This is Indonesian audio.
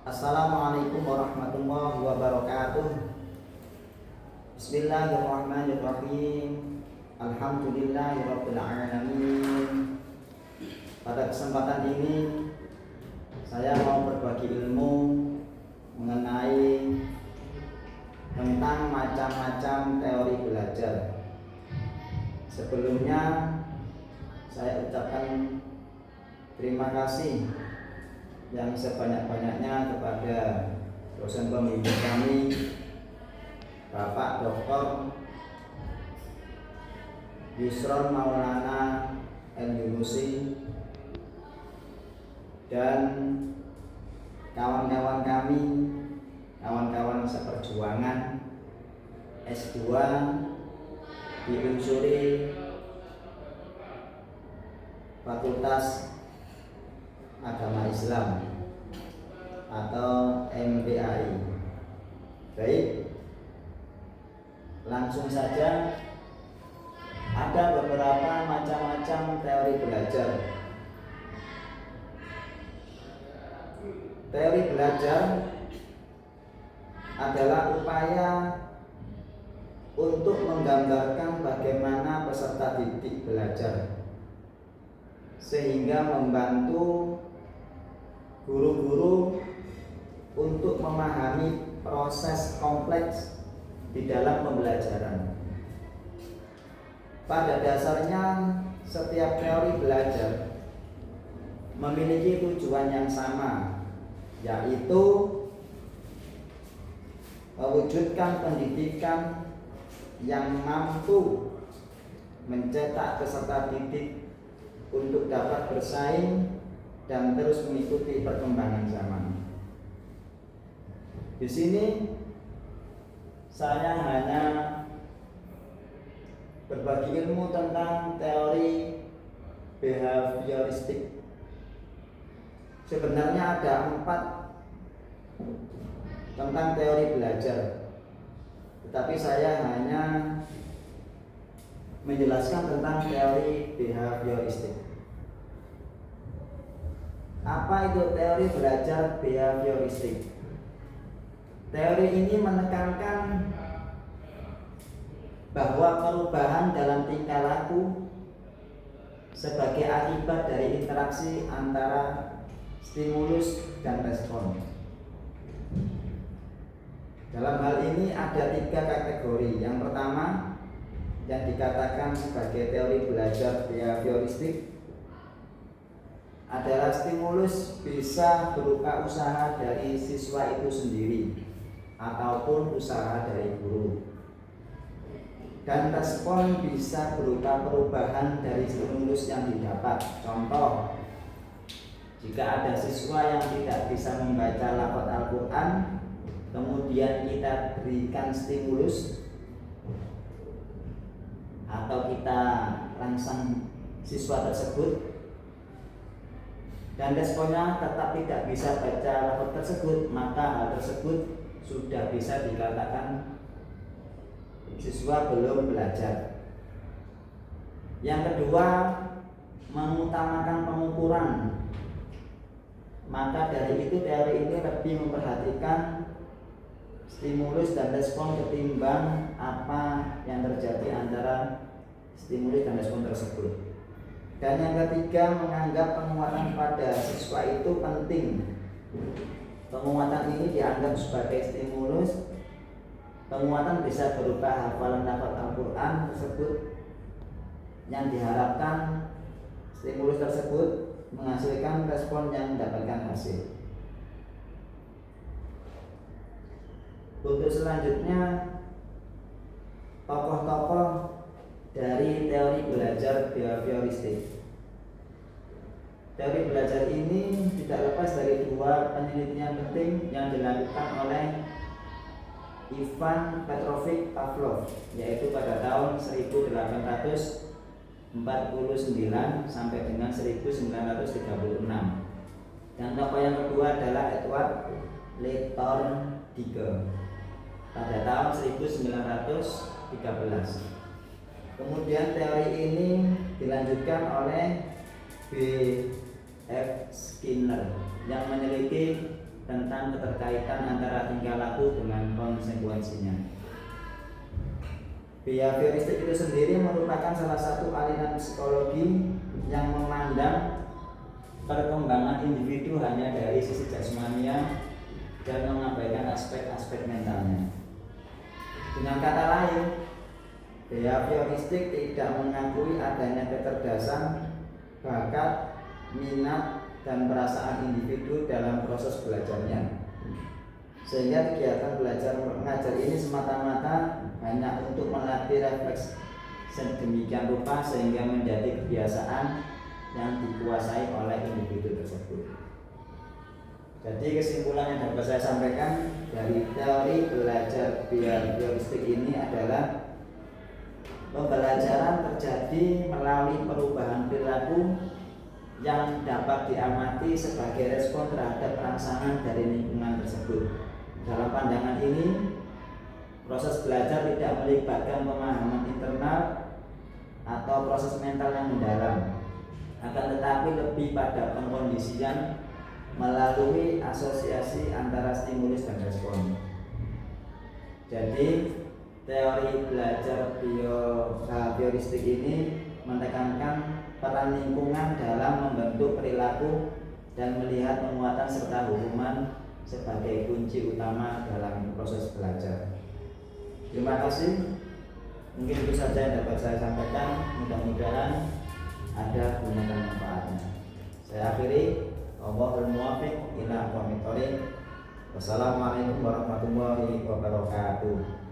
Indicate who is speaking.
Speaker 1: Assalamualaikum warahmatullahi wabarakatuh. Bismillahirrahmanirrahim. Alhamdulillahirabbil alamin. Pada kesempatan ini saya mau berbagi ilmu mengenai tentang macam-macam teori belajar. Sebelumnya saya ucapkan terima kasih yang sebanyak-banyaknya kepada dosen pembimbing kami, Bapak Dr. Yusron Maulana Yunusi, dan kawan-kawan kami, kawan-kawan seperjuangan S2 di Unsuri Fakultas Agama Islam atau MPAI. Baik, langsung saja. Ada beberapa macam-macam teori belajar. Teori belajar adalah upaya untuk menggambarkan bagaimana peserta didik belajar, sehingga membantu guru-guru untuk memahami proses kompleks di dalam pembelajaran. Pada dasarnya, setiap teori belajar memiliki tujuan yang sama, yaitu mewujudkan pendidikan yang mampu mencetak peserta didik untuk dapat bersaing dan terus mengikuti perkembangan zaman. Di sini saya hanya berbagi ilmu tentang teori behavioristik. Sebenarnya ada 4 tentang teori belajar, tetapi saya hanya menjelaskan tentang teori behavioristik. Apa itu teori belajar behavioristik? Teori ini menekankan bahwa perubahan dalam tingkah laku sebagai akibat dari interaksi antara stimulus dan respon. Dalam hal ini ada 3 kategori. Yang pertama, yang dikatakan sebagai teori belajar behavioristik adalah stimulus bisa berupa usaha dari siswa itu sendiri ataupun usaha dari guru, dan respon bisa berupa perubahan dari stimulus yang didapat. Contoh, jika ada siswa yang tidak bisa membaca lafaz Al-Quran, kemudian kita berikan stimulus atau kita rangsang siswa tersebut dan responnya tetap tidak bisa baca lafaz tersebut, maka hal tersebut sudah bisa dikatakan siswa belum belajar. Yang kedua, mengutamakan pengukuran. Maka dari itu teori ini lebih memperhatikan stimulus dan respon ketimbang apa yang terjadi antara stimulus dan respon tersebut. Dan yang ketiga, menganggap penguatan pada siswa itu penting. Penguatan ini dianggap sebagai stimulus. Penguatan bisa berupa hafalan lafaz Al-Quran tersebut, yang diharapkan stimulus tersebut menghasilkan respon yang mendapatkan hasil. Untuk selanjutnya, tokoh-tokoh dari teori belajar behavioristik. Teori belajar ini tidak lepas dari 2 penelitian penting yang dilakukan oleh Ivan Petrovich Pavlov, yaitu pada tahun 1849 sampai dengan 1936. Dan tokoh yang kedua adalah Edward Letorndige pada tahun 1913. Kemudian teori ini dilanjutkan oleh B.F. Skinner yang meneliti tentang keterkaitan antara tingkah laku dengan konsekuensinya. Behavioristik itu sendiri merupakan salah satu aliran psikologi yang memandang perkembangan individu hanya dari sisi jasmania dan mengabaikan aspek-aspek mentalnya. Dengan kata lain, behavioristik tidak mengakui adanya kecerdasan, bakat, minat, dan perasaan individu dalam proses belajarnya. Sehingga kegiatan belajar mengajar ini semata-mata hanya untuk melatih refleks sedemikian rupa sehingga menjadi kebiasaan yang dikuasai oleh individu tersebut. Jadi kesimpulan yang dapat saya sampaikan dari teori belajar behavioristik ini adalah pembelajaran terjadi melalui perubahan perilaku yang dapat diamati sebagai respon terhadap rangsangan dari lingkungan tersebut. Dalam pandangan ini, proses belajar tidak melibatkan pemahaman internal atau proses mental yang mendalam, akan tetapi lebih pada pengkondisian melalui asosiasi antara stimulus dan respon. Jadi, teori belajar behavioristik ini menekankan peran lingkungan dalam membentuk perilaku dan melihat penguatan serta hukuman sebagai kunci utama dalam proses belajar. Terima kasih. Mungkin itu saja yang dapat saya sampaikan. Mudah-mudahan ada guna dan manfaatnya. Saya akhiri. Allahul muwaffiq ila aqwamit thoriq. Wassalamualaikum warahmatullahi wabarakatuh.